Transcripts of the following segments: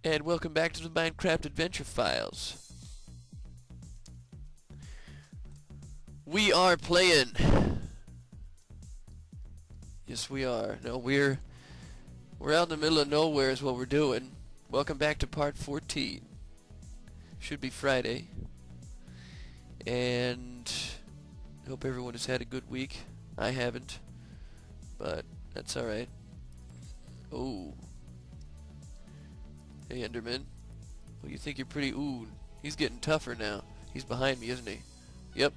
And welcome back to the Minecraft Adventure Files. We are playing. Yes, we are. No, we're out in the middle of nowhere is what we're doing. Welcome back to part 14. Should be Friday. And I hope everyone has had a good week. I haven't, but that's alright. Oh. Hey, Enderman. Well, you think you're pretty... Ooh, he's getting tougher now. He's behind me, isn't he? Yep.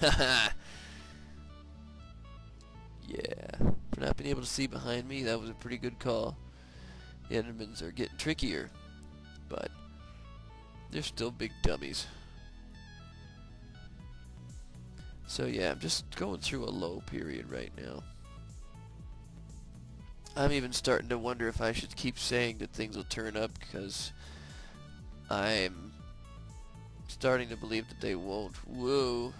Haha. Yeah. For not being able to see behind me, that was a pretty good call. The Endermans are getting trickier. But they're still big dummies. So yeah, I'm just going through a low period right now. I'm even starting to wonder if I should keep saying that things will turn up, because I'm starting to believe that they won't. Whoa.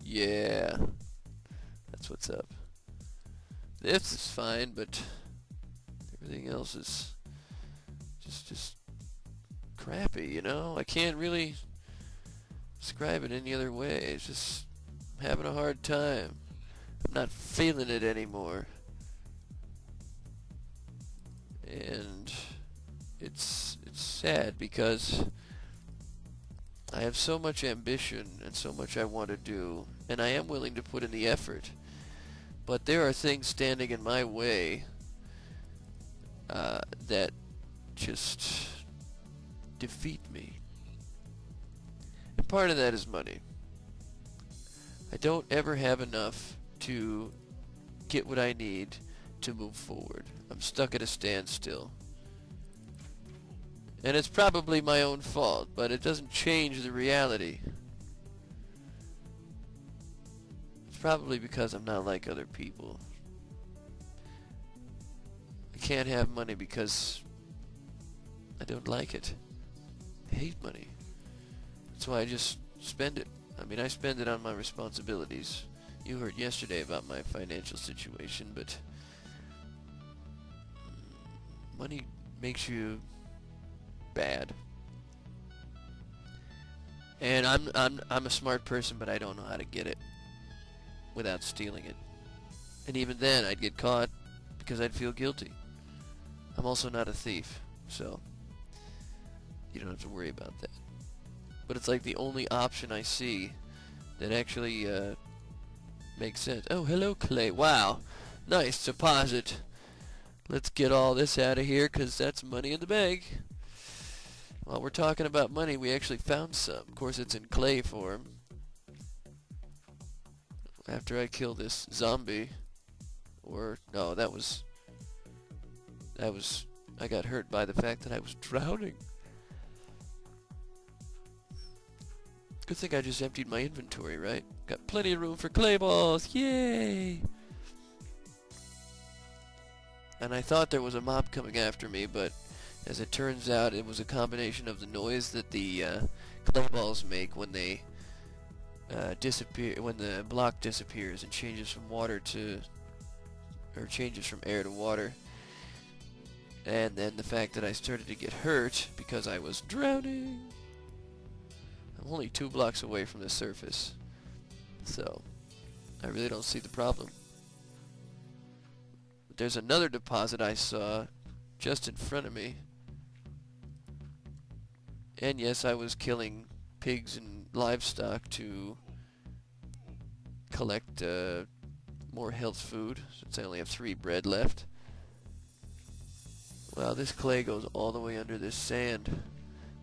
Yeah. That's what's up. This is fine, but everything else is just crappy, you know? I can't really describe it any other way. It's just I'm having a hard time. I'm not feeling it anymore. And it's sad because I have so much ambition and so much I want to do, and I am willing to put in the effort. But there are things standing in my way that just defeat me. And part of that is money. I don't ever have enough to get what I need to move forward. I'm stuck at a standstill. And it's probably my own fault, but it doesn't change the reality. It's probably because I'm not like other people. I can't have money because I don't like it. I hate money. That's why I just spend it. I mean, I spend it on my responsibilities. You heard yesterday about my financial situation, but money makes you bad. And I'm a smart person, but I don't know how to get it without stealing it. And even then, I'd get caught because I'd feel guilty. I'm also not a thief, so you don't have to worry about that. But it's like the only option I see that actually makes sense. Oh, hello, clay. Wow. Nice deposit. Let's get all this out of here, because that's money in the bank. While we're talking about money, we actually found some. Of course, it's in clay form. After I kill this zombie. Or, no, that was... I got hurt by the fact that I was drowning. Good thing I just emptied my inventory, right? Got plenty of room for clay balls. Yay! And I thought there was a mob coming after me, but as it turns out, it was a combination of the noise that the clay balls make when they disappear, when the block disappears and changes from water to, or changes from air to water. And then the fact that I started to get hurt because I was drowning. I'm only 2 blocks away from the surface, so I really don't see the problem. But there's another deposit I saw just in front of me. And yes, I was killing pigs and livestock to collect more health food, since I only have 3 bread left. Wow, this clay goes all the way under this sand.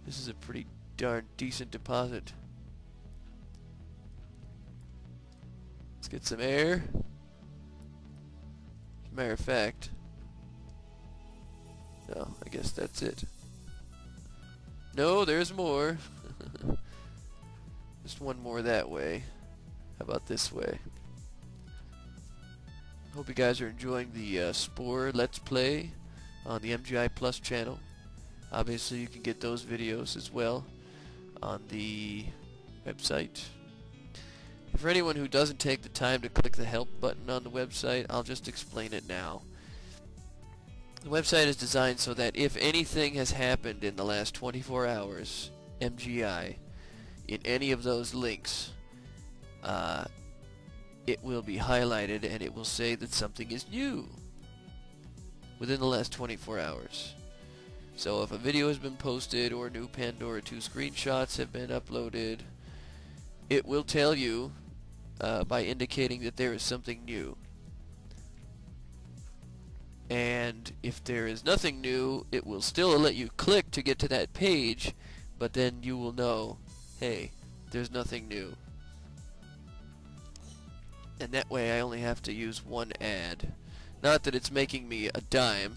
This is a pretty darn decent deposit. Let's get some air. As a matter of fact, no, I guess that's it. No, there's more. Just one more that way. How about this way? Hope you guys are enjoying the Spore Let's Play on the MGI Plus channel. Obviously, you can get those videos as well on the website. For anyone who doesn't take the time to click the help button on the website, I'll just explain it now. The website is designed so that if anything has happened in the last 24 hours, MGI, in any of those links, it will be highlighted and it will say that something is new within the last 24 hours. So if a video has been posted or new Pandora 2 screenshots have been uploaded, it will tell you by indicating that there is something new. And if there is nothing new, it will still let you click to get to that page, but then you will know, hey, there's nothing new. And that way I only have to use one ad. Not that it's making me a dime,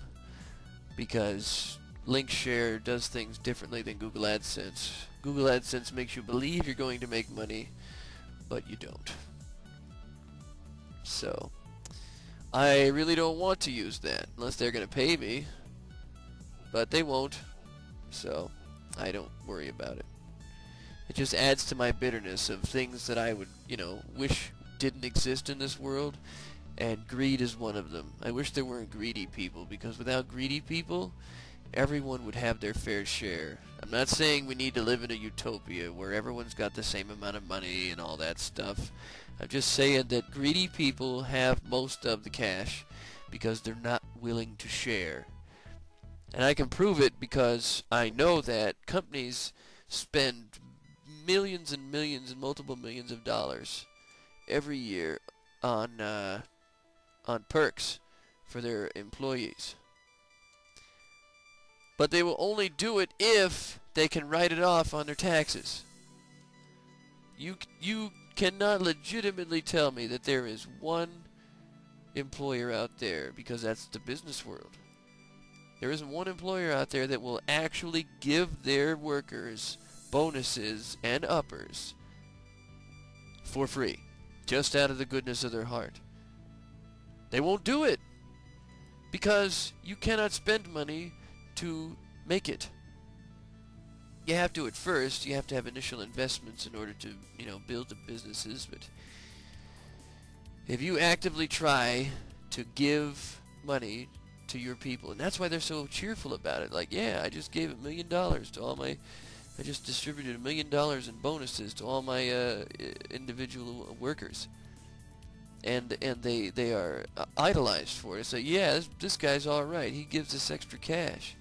because LinkShare does things differently than Google AdSense. Google AdSense makes you believe you're going to make money, but you don't. So I really don't want to use that unless they're going to pay me, but they won't, so I don't worry about it. It just adds to my bitterness of things that I would, wish didn't exist in this world, and greed is one of them. I wish there weren't greedy people, because without greedy people, everyone would have their fair share. I'm not saying we need to live in a utopia where everyone's got the same amount of money and all that stuff. I'm just saying that greedy people have most of the cash because they're not willing to share. And I can prove it because I know that companies spend millions and millions and multiple millions of dollars every year on perks for their employees. But they will only do it if they can write it off on their taxes. You cannot legitimately tell me that there is one employer out there, because that's the business world. There isn't one employer out there that will actually give their workers bonuses and uppers for free, just out of the goodness of their heart. They won't do it, because you cannot spend money to make it. You have to at first. You have to have initial investments in order to, build the businesses. But if you actively try to give money to your people, and that's why they're so cheerful about it. Like, yeah, I just gave $1 million to all my. I just distributed $1 million in bonuses to all my individual workers. And they are idolized for it. So yeah, this guy's all right. He gives us extra cash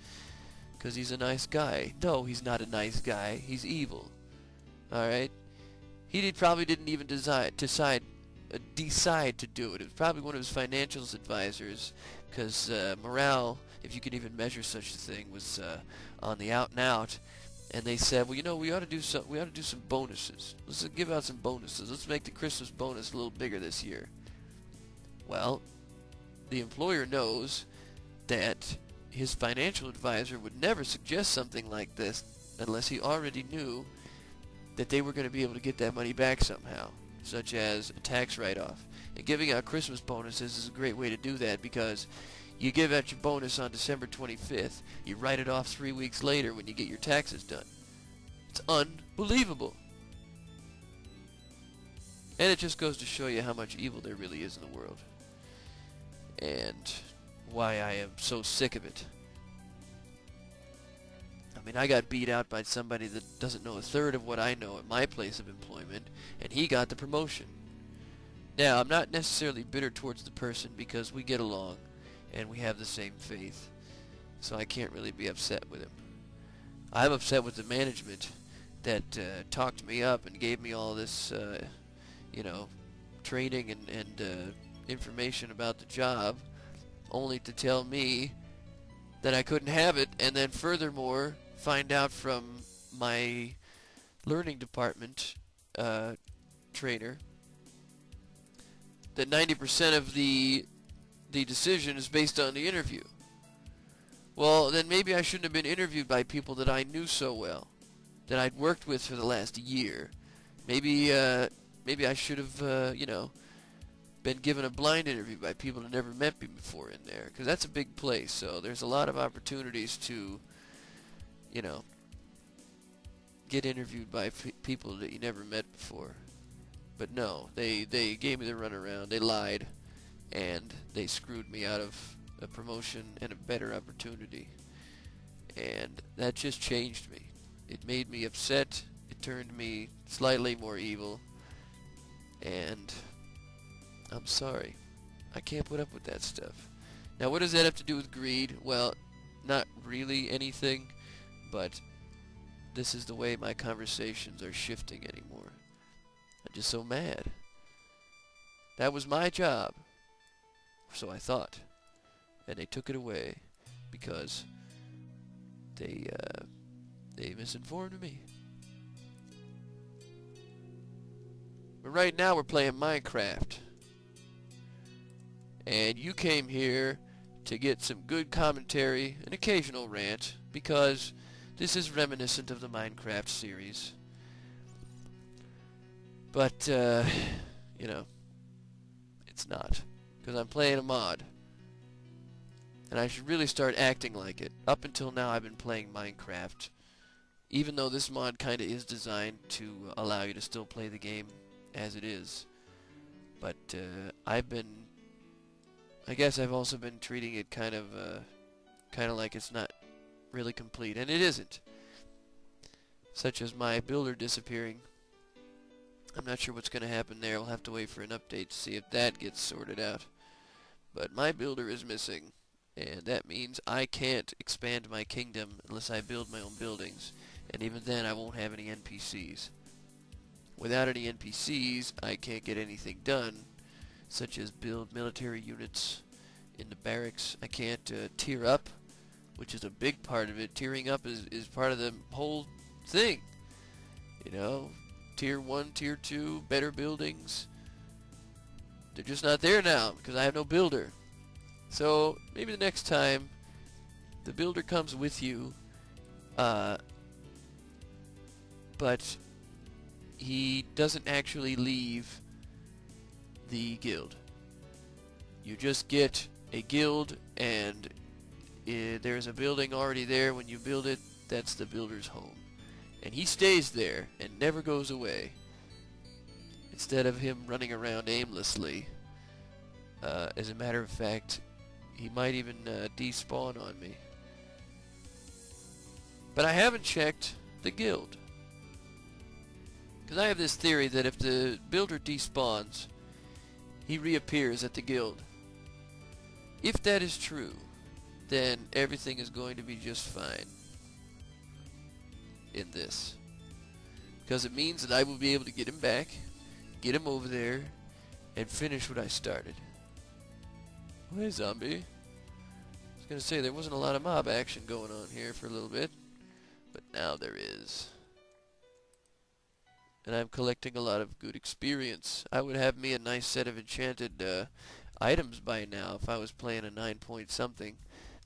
because he's a nice guy. No, he's not a nice guy. He's evil. All right. He probably didn't even decide to do it. It was probably one of his financial advisors, because morale, if you could even measure such a thing, was on the out and out. And they said, well, we ought to do some bonuses. Let's give out some bonuses. Let's make the Christmas bonus a little bigger this year. Well, the employer knows that his financial advisor would never suggest something like this unless he already knew that they were going to be able to get that money back somehow, such as a tax write-off. And giving out Christmas bonuses is a great way to do that, because you give out your bonus on December 25th, you write it off 3 weeks later when you get your taxes done. It's unbelievable. And it just goes to show you how much evil there really is in the world. And why I am so sick of it. I mean, I got beat out by somebody that doesn't know a third of what I know at my place of employment, and he got the promotion. Now, I'm not necessarily bitter towards the person, because we get along and we have the same faith, so I can't really be upset with him. I'm upset with the management that talked me up and gave me all this, training and information about the job, only to tell me that I couldn't have it, and then furthermore find out from my learning department trainer that 90% of the decision is based on the interview. Well, then maybe I shouldn't have been interviewed by people that I knew so well, that I'd worked with for the last year. Maybe I should have, been given a blind interview by people that never met me before in there, because that's a big place. So there's a lot of opportunities to, get interviewed by people that you never met before. But no, they gave me the runaround. They lied, and they screwed me out of a promotion and a better opportunity. And that just changed me. It made me upset, it turned me slightly more evil, and I'm sorry. I can't put up with that stuff. Now, what does that have to do with greed? Well, not really anything, but this is the way my conversations are shifting anymore. I'm just so mad. That was my job, so I thought, and they took it away because they misinformed me. But right now we're playing Minecraft, and you came here to get some good commentary, an occasional rant, because this is reminiscent of the Minecraft series. But, you know, it's not, because I'm playing a mod, and I should really start acting like it. Up until now I've been playing Minecraft, even though this mod kinda is designed to allow you to still play the game as it is. But I guess I've also been treating it kind of like it's not really complete, and it isn't. Such as my builder disappearing. I'm not sure what's going to happen there. We'll have to wait for an update to see if that gets sorted out. But my builder is missing, and that means I can't expand my kingdom unless I build my own buildings, and even then I won't have any NPCs. Without any NPCs, I can't get anything done, such as build military units in the barracks. I can't tier up, which is a big part of it. Tiering up is part of the whole thing. You know, tier 1, tier 2, better buildings. They're just not there now because I have no builder. So maybe the next time the builder comes with you, but he doesn't actually leave the guild. You just get a guild, and there's a building already there. When you build it, that's the builder's home, and he stays there and never goes away, instead of him running around aimlessly. As a matter of fact, he might even despawn on me. But I haven't checked the guild, because I have this theory that if the builder despawns, he reappears at the guild. If that is true, then everything is going to be just fine in this, because it means that I will be able to get him back, get him over there, and finish what I started. Oh, hey, zombie. I was going to say, there wasn't a lot of mob action going on here for a little bit, but now there is. And I'm collecting a lot of good experience. I would have me a nice set of enchanted items by now if I was playing a 9 something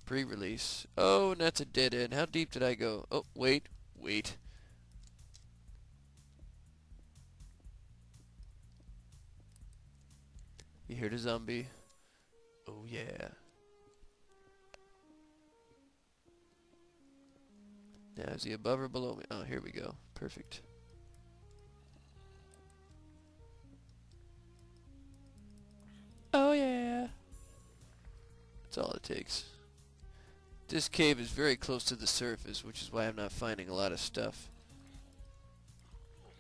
pre-release. Oh, and that's a dead end. How deep did I go? Oh, wait. You hear the zombie? Oh, yeah. Now, is he above or below me? Oh, here we go. Perfect. Oh, yeah. That's all it takes. This cave is very close to the surface, which is why I'm not finding a lot of stuff.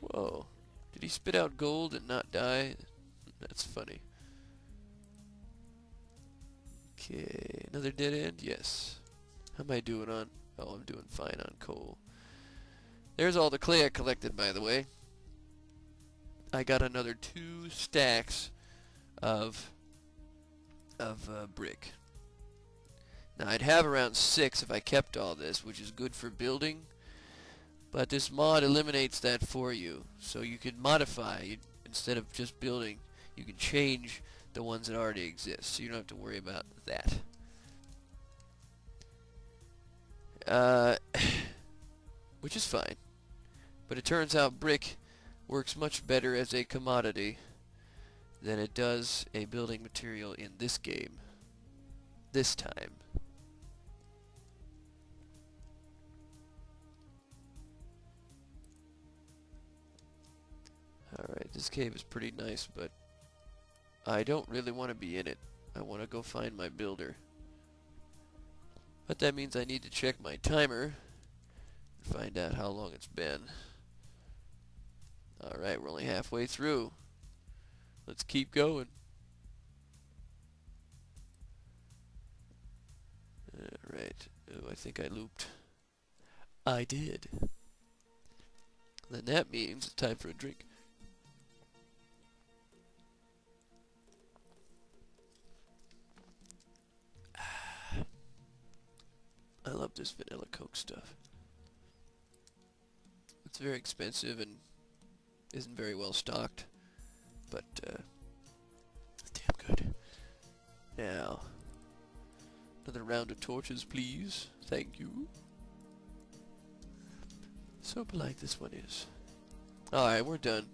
Whoa. Did he spit out gold and not die? That's funny. Okay, another dead end? Yes. How am I doing on... Oh, I'm doing fine on coal. There's all the clay I collected, by the way. I got another 2 stacks of brick. Now, I'd have around 6 if I kept all this, which is good for building, but this mod eliminates that for you. So you can modify, instead of just building, you can change the ones that already exist, so you don't have to worry about that. Which is fine. But it turns out brick works much better as a commodity than it does a building material in this game. This time. Alright, this cave is pretty nice, but I don't really want to be in it. I want to go find my builder. But that means I need to check my timer and find out how long it's been. Alright, we're only halfway through. Let's keep going. Alright. Oh, I think I looped. I did. Then that means it's time for a drink. I love this vanilla Coke stuff. It's very expensive and isn't very well stocked, but it's damn good. Now, another round of torches, please. Thank you. So polite this one is. Alright, we're done.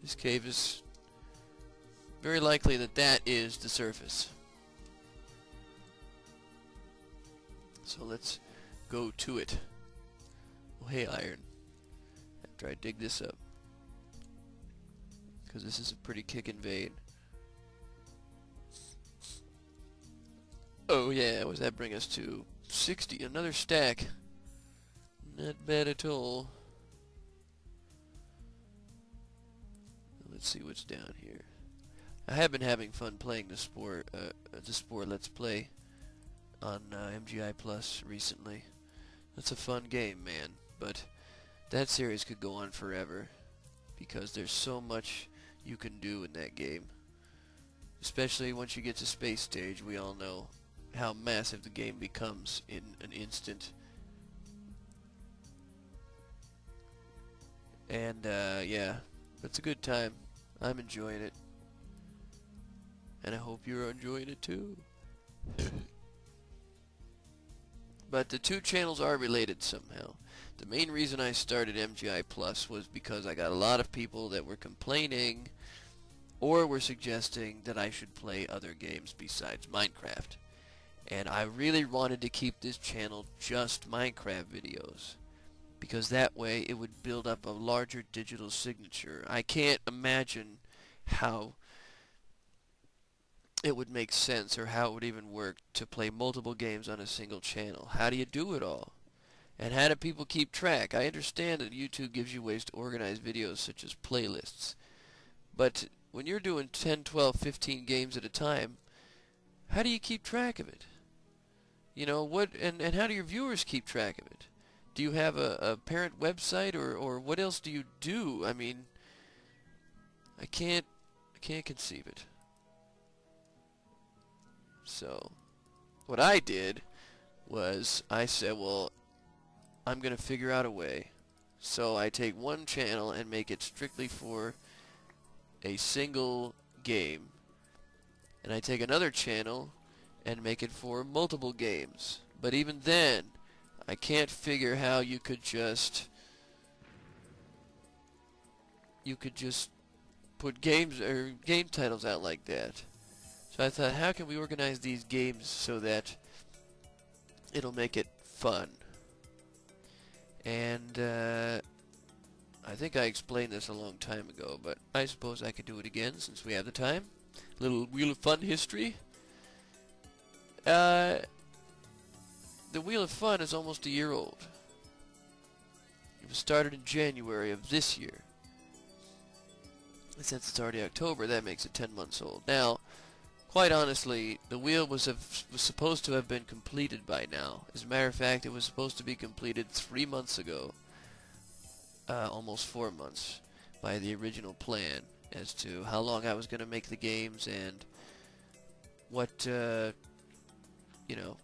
This cave is very likely that is the surface. So let's go to it. Oh, hey, iron. After I dig this up. Because this is a pretty kickin' vein. Oh yeah, what does that bring us to? 60, another stack. Not bad at all. Let's see what's down here. I have been having fun playing the Spore Let's Play on MGI Plus recently. That's a fun game, man, but that series could go on forever because there's so much you can do in that game. Especially once you get to Space Stage, we all know how massive the game becomes in an instant. And yeah, it's a good time. I'm enjoying it. And I hope you're enjoying it too. But the two channels are related somehow. The main reason I started MGI Plus was because I got a lot of people that were complaining or were suggesting that I should play other games besides Minecraft. And I really wanted to keep this channel just Minecraft videos, because that way it would build up a larger digital signature. I can't imagine how it would make sense or how it would even work to play multiple games on a single channel. How do you do it all? And how do people keep track? I understand that YouTube gives you ways to organize videos such as playlists. But when you're doing 10, 12, 15 games at a time, how do you keep track of it? You know, and how do your viewers keep track of it? Do you have a parent website or what else do you do? I mean, I can't conceive it. So, what I did was I said, well, I'm going to figure out a way. So I take one channel and make it strictly for a single game. And I take another channel and make it for multiple games. But even then, I can't figure how you could just put games or game titles out like that. So I thought, how can we organize these games so that it'll make it fun? And I think I explained this a long time ago, but I suppose I could do it again since we have the time. Little Wheel of Fun history. The Wheel of Fun is almost a year old. It was started in January of this year. And since it's already October, that makes it 10 months old. Now, quite honestly, the wheel was supposed to have been completed by now. As a matter of fact, it was supposed to be completed 3 months ago. Almost 4 months by the original plan as to how long I was going to make the games and what, you know,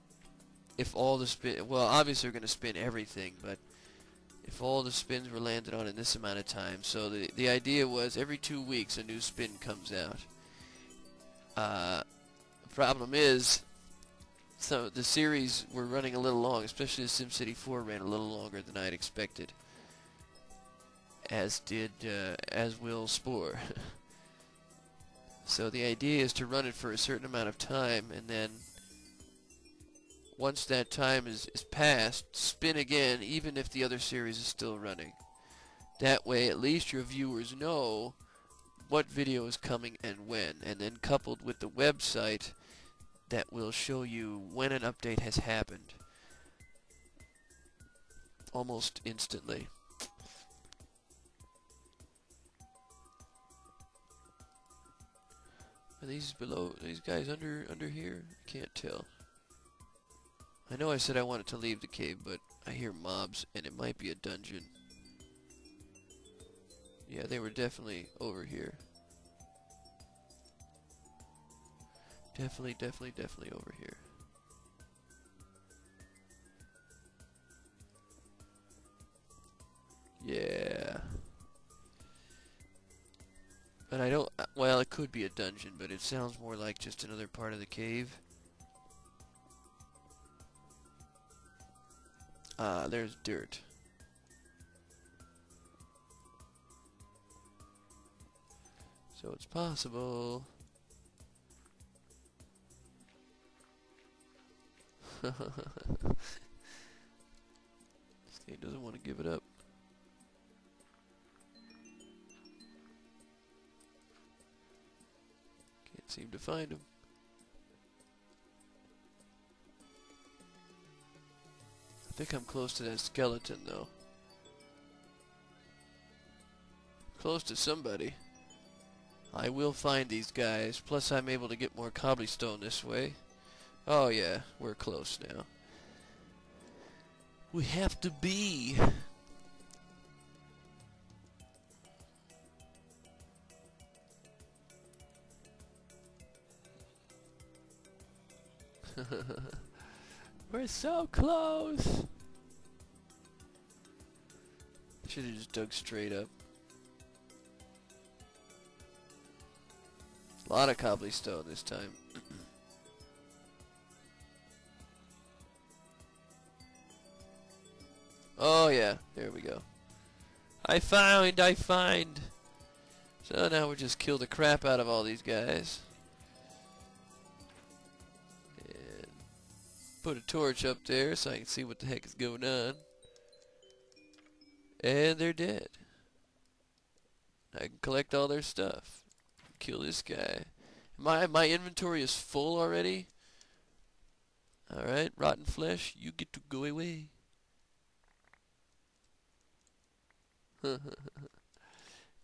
if all the spin, well, obviously we're going to spin everything, but if all the spins were landed on in this amount of time. So the idea was every 2 weeks a new spin comes out. The problem is, so the series were running a little long, especially the SimCity 4 ran a little longer than I'd expected. As will Spore. So the idea is to run it for a certain amount of time, and then once that time is passed, spin again, even if the other series is still running. That way, at least your viewers know what video is coming and when. And then coupled with the website, that will show you when an update has happened almost instantly. Are these below, these guys under here? I can't tell. I know I said I wanted to leave the cave, but I hear mobs and it might be a dungeon. Yeah, they were definitely over here. Definitely over here. Yeah. But I don't, well, it could be a dungeon, but it sounds more like just another part of the cave. Ah, there's dirt. So it's possible. This game doesn't want to give it up. Can't seem to find him. I think I'm close to that skeleton, though. Close to somebody. I will find these guys. Plus, I'm able to get more cobblestone this way. Oh, yeah. We're close now. We have to be. We're so close. Should have just dug straight up. A lot of cobblestone this time. Oh yeah, there we go. I find. So now we just kill the crap out of all these guys. And put a torch up there so I can see what the heck is going on. And they're dead. I can collect all their stuff. Kill this guy. My inventory is full already. Alright, rotten flesh, you get to go away.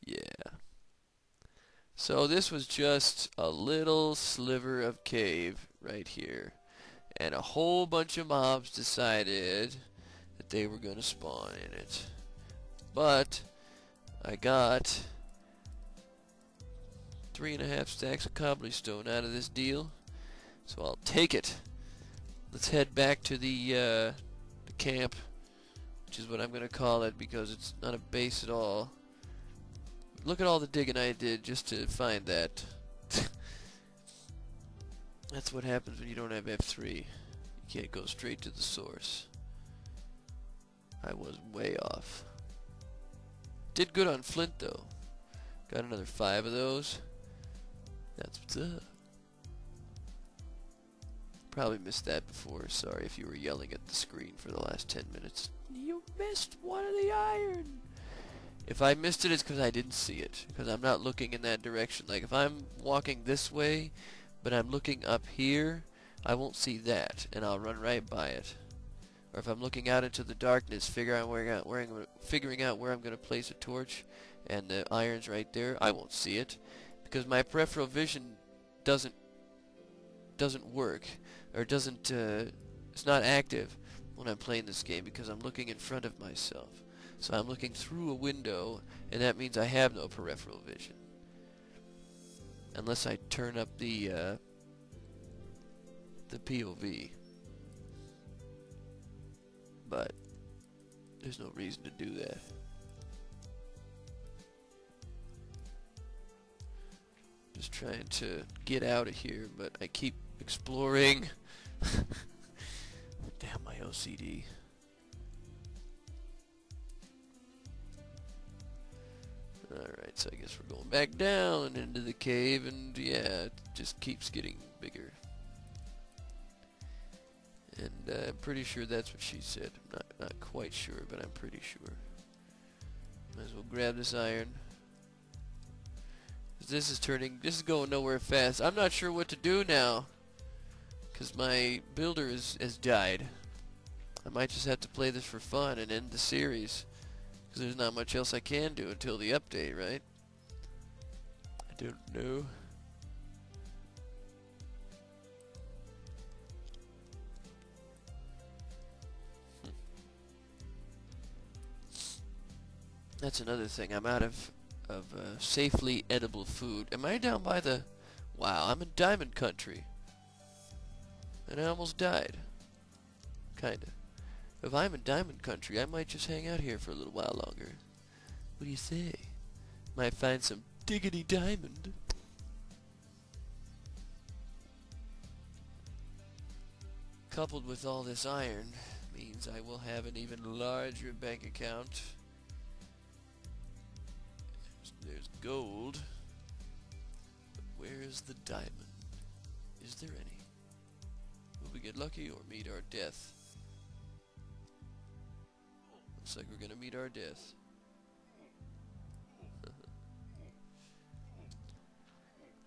Yeah. So this was just a little sliver of cave right here. And a whole bunch of mobs decided that they were going to spawn in it. But I got 3.5 stacks of cobblestone out of this deal. So I'll take it. Let's head back to the camp, which is what I'm going to call it because it's not a base at all. Look at all the digging I did just to find that. That's what happens when you don't have F3. You can't go straight to the source. I was way off. Did good on flint though. Got another 5 of those. That's what's up. Probably missed that before. Sorry if you were yelling at the screen for the last 10 minutes. You missed one of the iron. If I missed it, it's because I didn't see it. Because I'm not looking in that direction. Like if I'm walking this way, but I'm looking up here, I won't see that, and I'll run right by it. Or if I'm looking out into the darkness, figuring out where I'm going to place a torch, and the iron's right there, I won't see it, because my peripheral vision doesn't work, or it's not active when I'm playing this game, because I'm looking in front of myself. So I'm looking through a window, and that means I have no peripheral vision. Unless I turn up the POV. But there's no reason to do that. Just trying to get out of here, but I keep exploring. Damn my OCD. Alright, so I guess we're going back down into the cave, and yeah, it just keeps getting bigger. And I'm pretty sure that's what she said. I'm not quite sure, but I'm pretty sure. Might as well grab this iron. This is going nowhere fast. I'm not sure what to do now. because my builder has died. I might just have to play this for fun and end the series, because there's not much else I can do until the update, right? I don't know. That's another thing. I'm out of safely edible food. Am I down by the... Wow, I'm in diamond country. And I almost died. Kinda. If I'm in diamond country, I might just hang out here for a little while longer. What do you say? Might find some diggity diamond. Coupled with all this iron means I will have an even larger bank account. There's gold. But where's the diamond? Is there any? Will we get lucky or meet our death? Looks like we're gonna meet our death.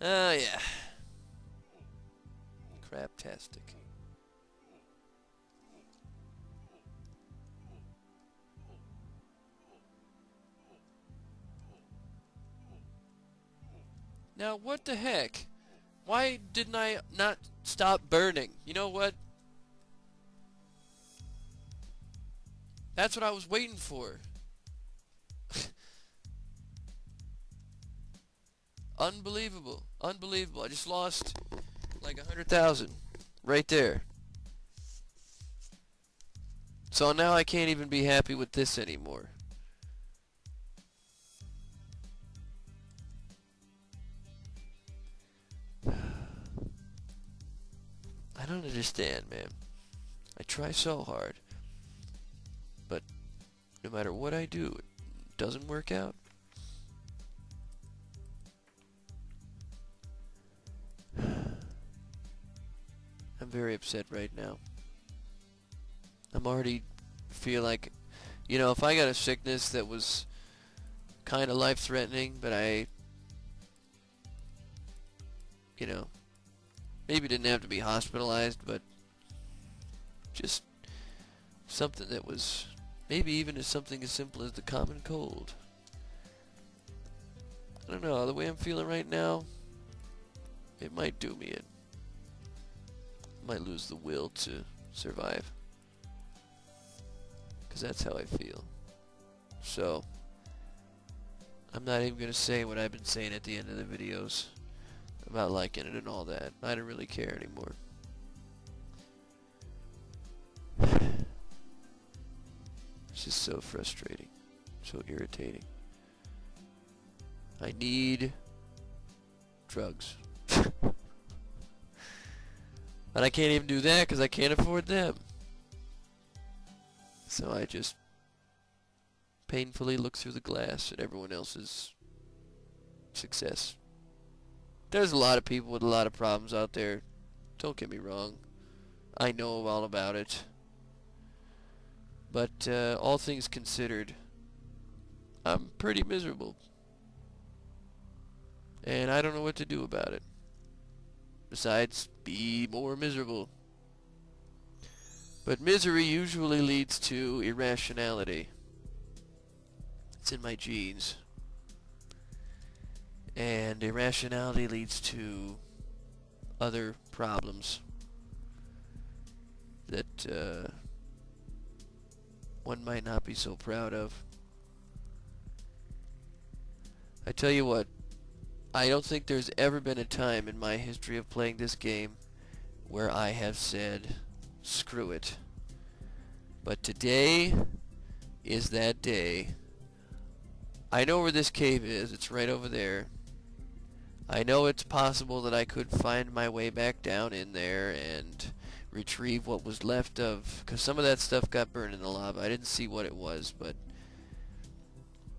Ah, yeah. Craptastic. Now, what the heck? Why didn't I not stop burning? You know what? That's what I was waiting for. Unbelievable. Unbelievable. I just lost like 100,000 right there. So now I can't even be happy with this anymore. I don't understand, man. I try so hard. But no matter what I do, it doesn't work out. I'm very upset right now. I'm already feel like, you know, if I got a sickness that was kind of life-threatening, but I, you know, maybe didn't have to be hospitalized, but just something that was maybe even as something as simple as the common cold. I don't know, the way I'm feeling right now, it might do me in. I might lose the will to survive. Because that's how I feel. So, I'm not even going to say what I've been saying at the end of the videos about liking it and all that. I don't really care anymore. It's just so frustrating. So irritating. I need drugs. And I can't even do that because I can't afford them. So I just painfully look through the glass at everyone else's success. There's a lot of people with a lot of problems out there. Don't get me wrong. I know all about it. But all things considered, I'm pretty miserable. And I don't know what to do about it. Besides, be more miserable. But misery usually leads to irrationality. It's in my genes. And irrationality leads to other problems that one might not be so proud of. I tell you what, I don't think there's ever been a time in my history of playing this game where I have said, screw it. But today is that day. I know where this cave is. It's right over there. I know it's possible that I could find my way back down in there and retrieve what was left of, because some of that stuff got burned in the lava. I didn't see what it was, but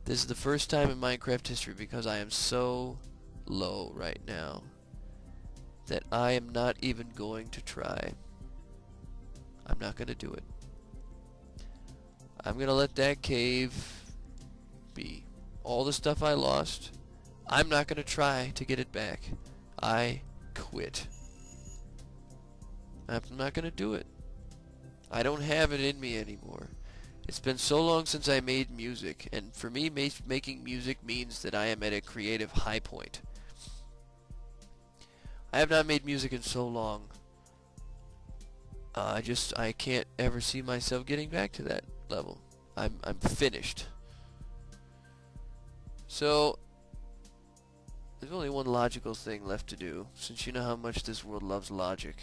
this is the first time in Minecraft history, because I am so low right now, that I am not even going to try. I'm not going to do it. I'm going to let that cave be. All the stuff I lost, I'm not going to try to get it back. I quit. I'm not going to do it. I don't have it in me anymore. It's been so long since I made music, and for me, making music means that I am at a creative high point. I have not made music in so long. I can't ever see myself getting back to that level. I'm finished. So, there's only one logical thing left to do, since you know how much this world loves logic.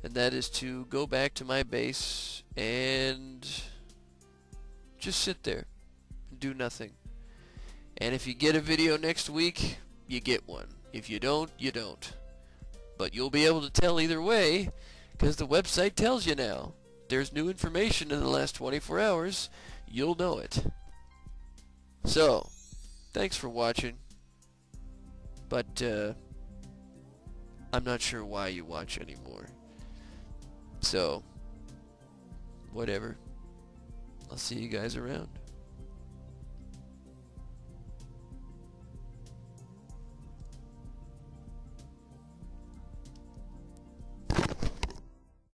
And that is to go back to my base and just sit there and do nothing. And if you get a video next week, you get one. If you don't, you don't. But you'll be able to tell either way, because the website tells you now. There's new information in the last 24 hours. You'll know it. So, thanks for watching. But, I'm not sure why you watch anymore. So, whatever. I'll see you guys around.